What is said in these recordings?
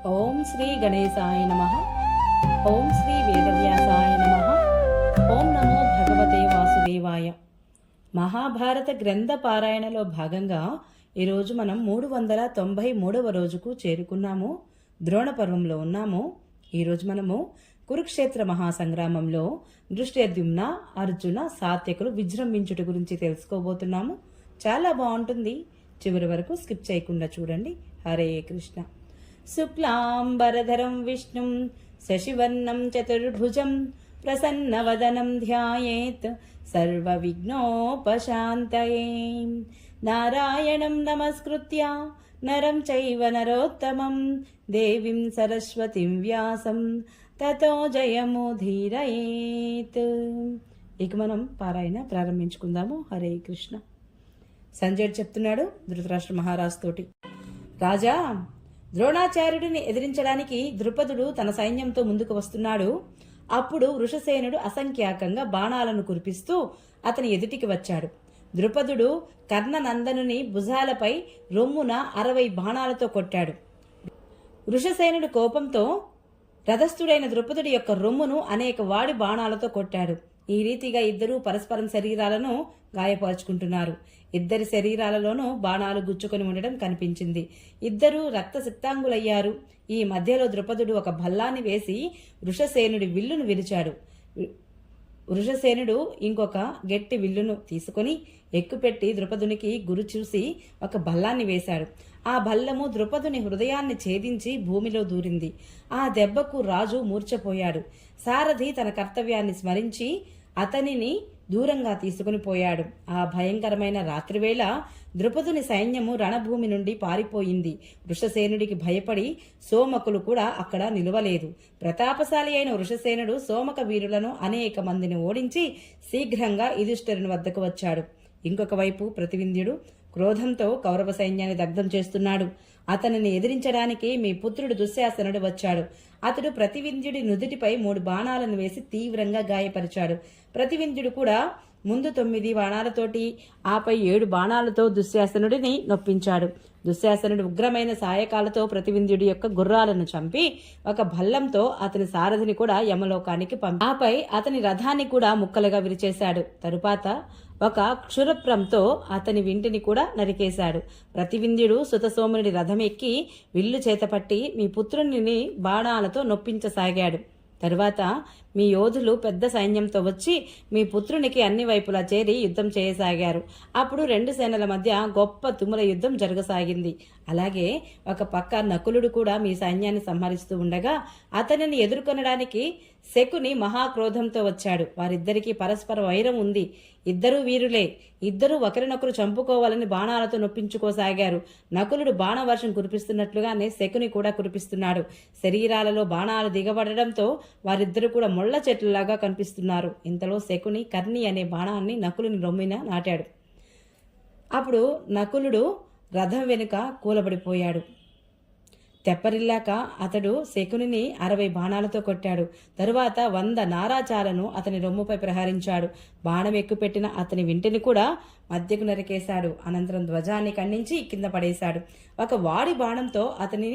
ఓం శ్రీ గణేశాయ నమః. ఓం శ్రీ వేదవ్యాసాయ నమః. ఓం నమో భగవతే వాసుదేవాయ. మహాభారత గ్రంథ పారాయణలో భాగంగా ఈరోజు మనం 393వ రోజుకు చేరుకున్నాము. ద్రోణ పర్వంలో ఉన్నాము. ఈరోజు మనము కురుక్షేత్ర మహాసంగ్రామంలో దృష్టద్యుమ్న, అర్జున, సాత్యకులు విజృంభించుట గురించి తెలుసుకోబోతున్నాము. చాలా బాగుంటుంది. చివరి వరకు స్కిప్ చేయకుండా చూడండి. హరే కృష్ణ. శుక్లాంబరధరం విష్ణుం శశివర్ణం చతుర్భుజం ప్రసన్నవదనం ధ్యాయేత్ సర్వవిఘ్నోపశాంతయే. నారాయణం నమస్కృత్య నరం చైవ నరోత్తమం దేవీం సరస్వతిం వ్యాసం తతో జయముధీరయేత్. ఇక మనం పారాయణ ప్రారంభించుకుందాము. హరే కృష్ణ. సంజయుడు చెప్తున్నాడు ధృతరాష్ట్ర మహారాజు తోటి, రాజా, ద్రోణాచార్యుడిని ఎదిరించడానికి ద్రుపదుడు తన సైన్యంతో ముందుకు వస్తున్నాడు. అప్పుడు వృషసేనుడు అసంఖ్యాకంగా బాణాలను కురిపిస్తూ అతని ఎదుటికి వచ్చాడు. ద్రుపదుడు కర్ణనందనుని భుజాలపై రొమ్మున 60 బాణాలతో కొట్టాడు. వృషసేనుడు కోపంతో రథస్థుడైన ద్రుపదుడి యొక్క రొమ్మును అనేక వాడి బాణాలతో కొట్టాడు. ఈ రీతిగా ఇద్దరూ పరస్పరం శరీరాలను గాయపరుచుకుంటున్నారు. ఇద్దరి శరీరాలలోనూ బాణాలు గుచ్చుకొని ఉండడం కనిపించింది. ఇద్దరూ రక్తసిక్తాంగులయ్యారు. ఈ మధ్యలో ద్రుపదుడు ఒక భల్లాన్ని వేసి వృషసేనుడి విల్లును విరిచాడు. వృషసేనుడు ఇంకొక గట్టి విల్లును తీసుకుని ఎక్కుపెట్టి ద్రుపదునికి గురి చూసి ఒక భల్లాన్ని వేశాడు. ఆ భల్లము ద్రుపదుని హృదయాన్ని ఛేదించి భూమిలో దూరింది. ఆ దెబ్బకు రాజు మూర్ఛపోయాడు. సారథి తన కర్తవ్యాన్ని స్మరించి అతనిని దూరంగా తీసుకుని పోయాడు. ఆ భయంకరమైన రాత్రివేళ ద్రుపదుని సైన్యము రణభూమి నుండి పారిపోయింది. వృషసేనుడికి భయపడి సోమకులు కూడా అక్కడ నిలువలేదు. ప్రతాపశాలి అయిన వృషసేనుడు సోమక వీరులను అనేక మందిని ఓడించి శీఘ్రంగా యుధిష్ఠిరుని వద్దకు వచ్చాడు. ఇంకొక వైపు ప్రతివింధ్యుడు క్రోధంతో కౌరవ సైన్యాన్ని దగ్ధం చేస్తున్నాడు. అతనిని ఎదిరించడానికి మీ పుత్రుడు దుశ్శాసనుడు వచ్చాడు. అతడు ప్రతివింధ్యుడి నుదుటిపై 3 బాణాలను వేసి తీవ్రంగా గాయపరిచాడు. ప్రతివింధ్యుడు కూడా ముందు 9 బాణాలతోటి ఆపై 7 బాణాలతో దుశ్శాసనుడిని నొప్పించాడు. దుశ్శాసనుడు ఉగ్రమైన సాయకాలతో ప్రతివింధ్యుడి యొక్క గుర్రాలను చంపి ఒక భల్లంతో అతని సారథిని కూడా యమలోకానికి పంపి ఆపై అతని రథాన్ని కూడా ముక్కలుగా విరిచేశాడు. తరువాత ఒక క్షురప్రంతో అతని వింటిని కూడా నరికేశాడు. ప్రతివింధ్యుడు సుతసోమునుడి రథం ఎక్కి విల్లు చేతపట్టి మీ పుత్రుని బాణాలతో నొప్పించసాగాడు. తరువాత మీ యోధులు పెద్ద సైన్యంతో వచ్చి మీ పుత్రునికి అన్ని వైపులా చేరి యుద్ధం చేయసాగారు. అప్పుడు 2 సేనల మధ్య గొప్ప తుముల యుద్ధం జరగసాగింది. అలాగే ఒక పక్క నకులుడు కూడా మీ సైన్యాన్ని సంహరిస్తూ ఉండగా అతనిని ఎదుర్కొనడానికి శకుని మహాక్రోధంతో వచ్చాడు. వారిద్దరికీ పరస్పర వైరం ఉంది. ఇద్దరూ వీరులే. ఇద్దరూ ఒకరినొకరు చంపుకోవాలని బాణాలతో నొప్పించుకోసాగారు. నకులుడు బాణవర్షం కురిపిస్తున్నట్లుగానే శకుని కూడా కురిపిస్తున్నాడు. శరీరాలలో బాణాలు దిగబడడంతో వారిద్దరూ కూడా ముళ్ల చెట్లలాగా కనిపిస్తున్నారు. ఇంతలో శకుని కర్ణి అనే బాణాన్ని నకులుని రొమ్మిన నాటాడు. అప్పుడు నకులుడు రథం వెనుక కూలబడిపోయాడు. తెప్పరిల్లాక అతడు శకునిని 60 బాణాలతో కొట్టాడు. తరువాత 100 నారాచాలను అతని రొమ్ముపై ప్రహరించాడు. బాణం ఎక్కుపెట్టిన అతని వింటిని కూడా మధ్యకు నరికేశాడు. అనంతరం ధ్వజాన్ని ఖండించి కింద పడేశాడు. ఒక వాడి బాణంతో అతని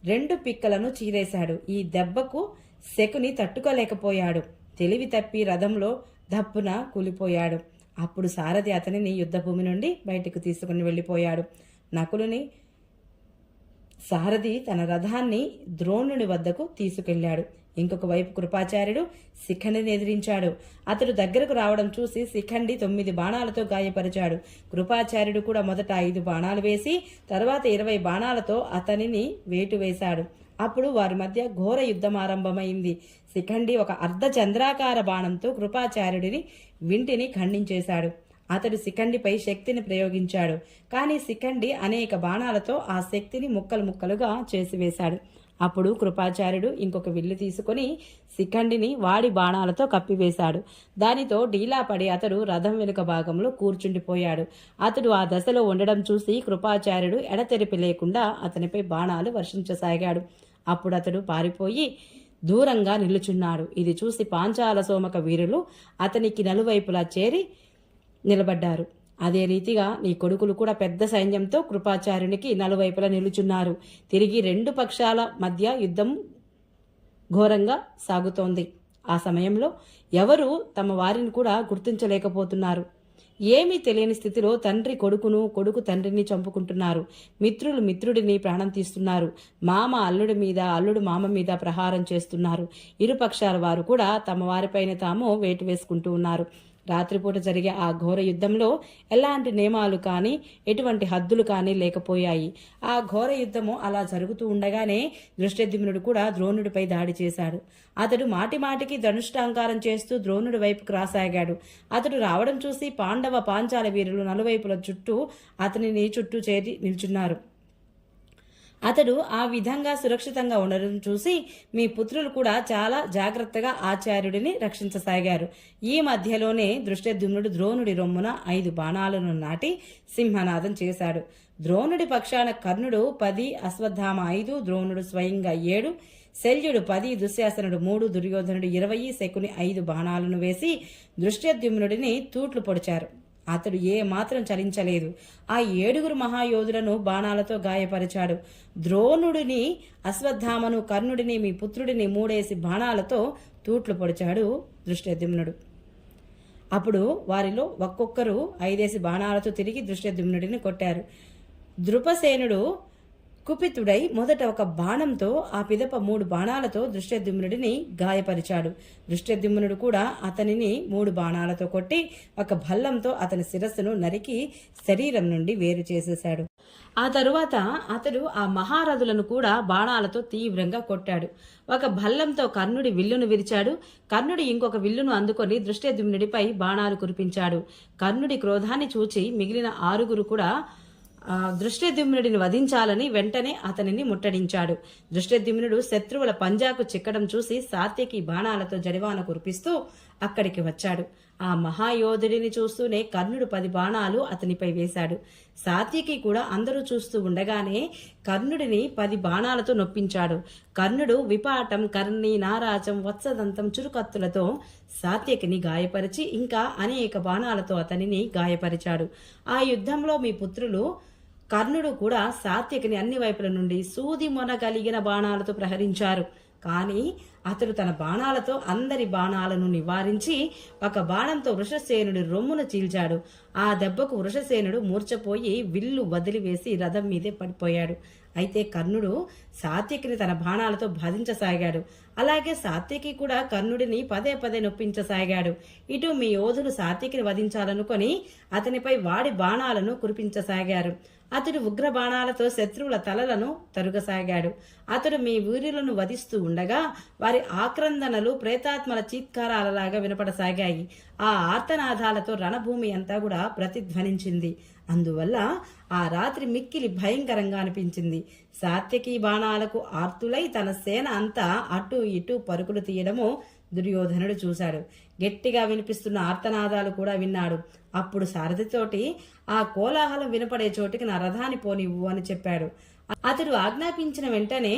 2 పిక్కలను చీరేశాడు. ఈ దెబ్బకు శకుని తట్టుకోలేకపోయాడు. తెలివి తప్పి రథంలో దప్పున కూలిపోయాడు. అప్పుడు సారథి అతనిని యుద్ధభూమి నుండి బయటకు తీసుకుని వెళ్ళిపోయాడు. నకులుని సారథి తన రథాన్ని ద్రోణుని వద్దకు తీసుకెళ్లాడు. ఇంకొక వైపు కృపాచార్యుడు శిఖండిని ఎదిరించాడు. అతడు దగ్గరకు రావడం చూసి శిఖండి 9 బాణాలతో గాయపరిచాడు. కృపాచార్యుడు కూడా మొదట 5 బాణాలు వేసి తర్వాత 20 బాణాలతో అతనిని వేటు వేశాడు. అప్పుడు వారి మధ్య ఘోర యుద్ధం ఆరంభమైంది. శిఖండి ఒక అర్ధచంద్రాకార బాణంతో కృపాచార్యుడిని వింటిని ఖండించేశాడు. అతడు శిఖండిపై శక్తిని ప్రయోగించాడు. కానీ శిఖండి అనేక బాణాలతో ఆ శక్తిని ముక్కలు ముక్కలుగా చేసివేశాడు. అప్పుడు కృపాచార్యుడు ఇంకొక విల్లు తీసుకుని శిఖండిని వాడి బాణాలతో కప్పివేశాడు. దానితో డీలాపడి అతడు రథం వెనుక భాగంలో కూర్చుండిపోయాడు. అతడు ఆ దశలో ఉండడం చూసి కృపాచార్యుడు ఎడతెరిపి లేకుండా అతనిపై బాణాలు వర్షించసాగాడు. అప్పుడు అతడు పారిపోయి దూరంగా నిలుచున్నాడు. ఇది చూసి పాంచాల సోమక వీరులు అతనికి నలువైపులా చేరి నిలబడ్డారు. అదే రీతిగా నీ కొడుకులు కూడా పెద్ద సైన్యంతో కృపాచార్యునికి నలువైపులా నిలుచున్నారు. తిరిగి రెండు పక్షాల మధ్య యుద్ధం ఘోరంగా సాగుతోంది. ఆ సమయంలో ఎవరు తమ వారిని కూడా గుర్తించలేకపోతున్నారు. ఏమీ తెలియని స్థితిలో తండ్రి కొడుకును, కొడుకు తండ్రిని చంపుకుంటున్నారు. మిత్రులు మిత్రుడిని ప్రాణం తీస్తున్నారు. మామ అల్లుడి మీద, అల్లుడు మామ మీద ప్రహారం చేస్తున్నారు. ఇరుపక్షాల వారు కూడా తమ వారిపైన తాము వేటు వేసుకుంటూ ఉన్నారు. రాత్రిపూట జరిగే ఆ ఘోర యుద్ధంలో ఎలాంటి నియమాలు కానీ ఎటువంటి హద్దులు కానీ లేకపోయాయి. ఆ ఘోర యుద్ధము అలా జరుగుతూ ఉండగానే దృష్టద్యుమ్నుడు కూడా ద్రోణుడిపై దాడి చేశాడు. అతడు మాటి మాటికి ధనుష్టాంకారం చేస్తూ ద్రోణుడి వైపుకు రాసాగాడు. అతడు రావడం చూసి పాండవ పాంచాల వీరులు నలువైపుల చుట్టూ అతనిని చుట్టూ చేరి నిల్చున్నారు. అతడు ఆ విధంగా సురక్షితంగా ఉండడం చూసి మీ పుత్రులు కూడా చాలా జాగ్రత్తగా ఆచార్యుడిని రక్షించసాగారు. ఈ మధ్యలోనే దృష్టద్యుమ్నుడు ద్రోణుడి రొమ్మున 5 బాణాలను నాటి సింహనాదం చేశాడు. ద్రోణుడి పక్షాన కర్ణుడు 10, అశ్వత్థామ 5, ద్రోణుడు స్వయంగా 7, శల్యుడు 10, దుశ్శాసనుడు 3, దుర్యోధనుడు 20, శకుని 5 బాణాలను వేసి దృష్టద్యుమ్నుడిని తూట్లు పొడిచారు. అతడు ఏ మాత్రం చలించలేదు. ఆ 7 మహాయోధులను బాణాలతో గాయపరిచాడు. ద్రోణుడిని, అశ్వత్థామను, కర్ణుడిని, మీ పుత్రుడిని 3 బాణాలతో తూట్లు పొడిచాడు దృష్టద్యుమ్నుడు. అప్పుడు వారిలో ఒక్కొక్కరు 5 బాణాలతో తిరిగి దృష్టద్యుమ్నుడిని కొట్టారు. ద్రుపసేనుడు కుపితుడై మొదట ఒక బాణంతో, ఆ పిదప 3 బాణాలతో దృష్టద్యుమ్నుడిని గాయపరిచాడు. దృష్టద్యుమ్నుడు కూడా అతనిని 3 బాణాలతో కొట్టి ఒక భల్లంతో అతని శిరస్సును నరికి శరీరం నుండి వేరు చేసేశాడు. ఆ తరువాత అతడు ఆ మహారథులను కూడా బాణాలతో తీవ్రంగా కొట్టాడు. ఒక భల్లంతో కర్ణుడి విల్లును విరిచాడు. కర్ణుడు ఇంకొక విల్లును అందుకొని దృష్టద్యుమ్నుడిపై బాణాలు కురిపించాడు. కర్ణుడి క్రోధాన్ని చూచి మిగిలిన 6 కూడా దృష్టద్యుమ్నుడిని వధించాలని వెంటనే అతనిని ముట్టడించాడు. దృష్టద్యుమ్నుడు శత్రువుల పంజాకు చిక్కడం చూసి సాత్యకి బాణాలతో జడివాన కురిపిస్తూ అక్కడికి వచ్చాడు. ఆ మహాయోధుడిని చూస్తూనే కర్ణుడు 10 బాణాలు అతనిపై వేశాడు. సాత్యకి కూడా అందరూ చూస్తూ ఉండగానే కర్ణుడిని 10 బాణాలతో నొప్పించాడు. కర్ణుడు విపాటం, కర్ణి, నారాచం, వత్సదంతం, చురుకత్తులతో సాత్యకిని గాయపరిచి ఇంకా అనేక బాణాలతో అతనిని గాయపరిచాడు. ఆ యుద్ధంలో మీ పుత్రులు కర్ణుడు కూడా సాత్యకిని అన్ని వైపుల నుండి సూది మొనగలిగిన బాణాలతో ప్రహరించారు. కానీ అతడు తన బాణాలతో అందరి బాణాలను నివారించి ఒక బాణంతో వృషసేనుడి రొమ్మును చీల్చాడు. ఆ దెబ్బకు వృషసేనుడు మూర్ఛపోయి విల్లు వదిలివేసి రథం మీదే పడిపోయాడు. అయితే కర్ణుడు సాత్యకిని తన బాణాలతో బాధించసాగాడు. అలాగే సాత్యకి కూడా కర్ణుడిని పదే నొప్పించసాగాడు. ఇటు మీ యోధులు సాత్యకిని వధించాలనుకొని అతనిపై వాడి బాణాలను కురిపించసాగారు. అతడు ఉగ్ర బాణాలతో శత్రువుల తలలను తరుగసాగాడు. అతడు మీ వీరులను వధిస్తూ ఉండగా వారి ఆక్రందనలు ప్రేతాత్మల చీత్కారాలలాగా వినపడసాగాయి. ఆ ఆర్తనాదాలతో రణభూమి అంతా కూడా ప్రతిధ్వనించింది. అందువల్ల ఆ రాత్రి మిక్కిలి భయంకరంగా అనిపించింది. సాత్యకి బాణాలకు ఆర్తులై తన సేన అంతా అటు ఇటు పరుగులు తీయడము దుర్యోధనుడు చూశాడు. గట్టిగా వినిపిస్తున్న ఆర్తనాదాలు కూడా విన్నాడు. అప్పుడు సారథితోటి ఆ కోలాహలం వినపడే చోటికి నా రథాన్ని పోనివ్వు అని చెప్పాడు. అతడు ఆజ్ఞాపించిన వెంటనే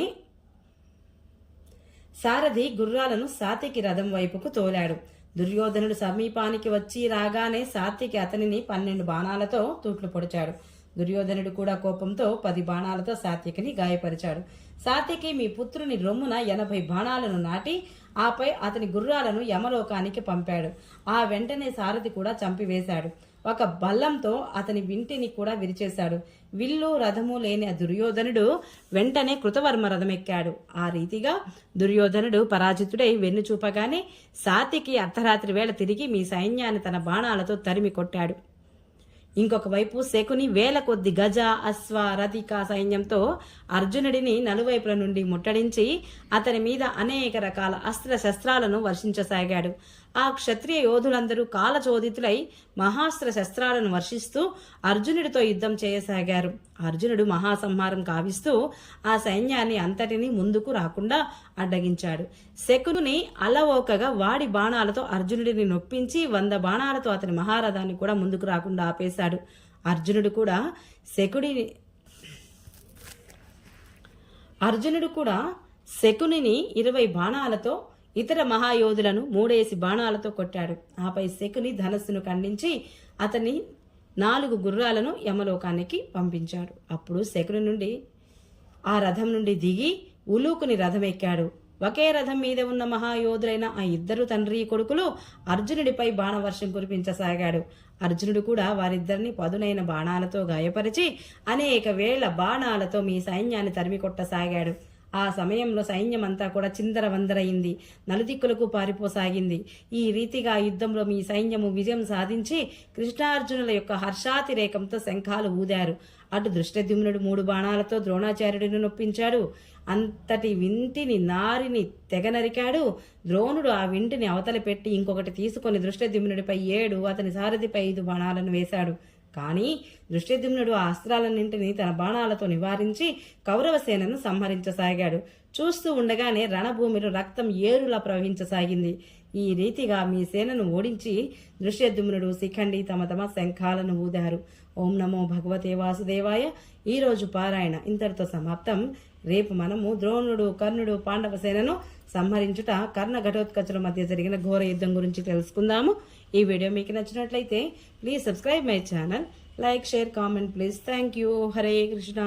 సారథి గుర్రాలను సాత్యకి రథం వైపుకు తోలాడు. దుర్యోధనుడు సమీపానికి వచ్చి రాగానే సాత్యకి అతనిని 12 బాణాలతో తూట్లు పొడిచాడు. దుర్యోధనుడు కూడా కోపంతో 10 బాణాలతో సాత్యకిని గాయపరిచాడు. సాత్యకి మీ పుత్రుని రొమ్మున 80 బాణాలను నాటి ఆపై అతని గుర్రాలను యమలోకానికి పంపాడు. ఆ వెంటనే సారథి కూడా చంపివేశాడు. ఒక బల్లంతో అతని వింటిని కూడా విరిచేశాడు. విల్లు రథము లేని ఆ దుర్యోధనుడు వెంటనే కృతవర్మ రథమెక్కాడు. ఆ రీతిగా దుర్యోధనుడు పరాజితుడై వెన్ను చూపగానే సాత్యకి అర్ధరాత్రి వేళ తిరిగి మీ సైన్యాన్ని తన బాణాలతో తరిమి కొట్టాడు. ఇంకొక వైపు శకుని వేల కొద్ది గజ, అశ్వ, రథిక సైన్యంతో అర్జునుడిని నలువైపుల నుండి ముట్టడించి అతని మీద అనేక రకాల అస్త్ర శస్త్రాలను వర్షించసాగాడు. ఆ క్షత్రియ యోధులందరూ కాలచోదితులై మహాస్త్ర శస్త్రాలను వర్షిస్తూ అర్జునుడితో యుద్ధం చేయసాగారు. అర్జునుడు మహాసంహారం కావిస్తూ ఆ సైన్యాన్ని అంతటినీ ముందుకు రాకుండా అడ్డగించాడు. శకుని అలవోకగా వాడి బాణాలతో అర్జునుడిని నొప్పించి 100 బాణాలతో అతని మహారథాన్ని కూడా ముందుకు రాకుండా ఆపేశాడు. అర్జునుడు కూడా శకునిని 20 బాణాలతో, ఇతర మహాయోధులను 3 బాణాలతో కొట్టాడు. ఆపై శకుని ధనస్సును ఖండించి అతని 4 గుర్రాలను యమలోకానికి పంపించాడు. అప్పుడు శకుని నుండి ఆ రథం నుండి దిగి ఉలూకుని రథం ఎక్కాడు. ఒకే రథం మీద ఉన్న మహాయోధులైన ఆ 2 తండ్రి కొడుకులు అర్జునుడిపై బాణవర్షం కురిపించసాగాడు. అర్జునుడు కూడా వారిద్దరిని పదునైన బాణాలతో గాయపరిచి అనేక వేల బాణాలతో మీ సైన్యాన్ని తరిమి కొట్టసాగాడు. ఆ సమయంలో సైన్యమంతా కూడా చిందరవందరయింది, నలుదిక్కులకు పారిపోసాగింది. ఈ రీతిగా యుద్ధంలో మీ సైన్యము విజయం సాధించి కృష్ణార్జునుల యొక్క హర్షాతిరేకంతో శంఖాలు ఊదారు. అటు దృష్టద్యుమ్నుడు 3 బాణాలతో ద్రోణాచార్యుడిని నొప్పించాడు. అంతటి వింటిని నారిని తెగ నరికాడు. ద్రోణుడు ఆ వింటిని అవతలి పెట్టి ఇంకొకటి తీసుకొని దృష్టద్యుమ్నుడిపై 7, అతని సారథిపై 5 బాణాలను వేశాడు. కానీ దృష్టద్యుమ్నుడు ఆ అస్త్రాలన్నింటినీ తన బాణాలతో నివారించి కౌరవ సేనను సంహరించసాగాడు. చూస్తూ ఉండగానే రణభూమిలో రక్తం ఏరులా ప్రవహించసాగింది. ఈ రీతిగా మీ సేనను ఓడించి దృష్టద్యుమ్నుడు శిఖండి తమ తమ శంఖాలను ఊదారు. ఓం నమో భగవతే వాసుదేవాయ. ఈరోజు పారాయణ ఇంతటితో సమాప్తం. రేపు మనము ద్రోణుడు, కర్ణుడు, పాండవ సేనను సంహరించుట, కర్ణ ఘటోత్కచుల మధ్య జరిగిన ఘోర యుద్ధం గురించి తెలుసుకుందాము. ఈ వీడియో మీకు నచ్చినట్లయితే please subscribe my channel, like, share, comment please. Thank you. Hare Krishna.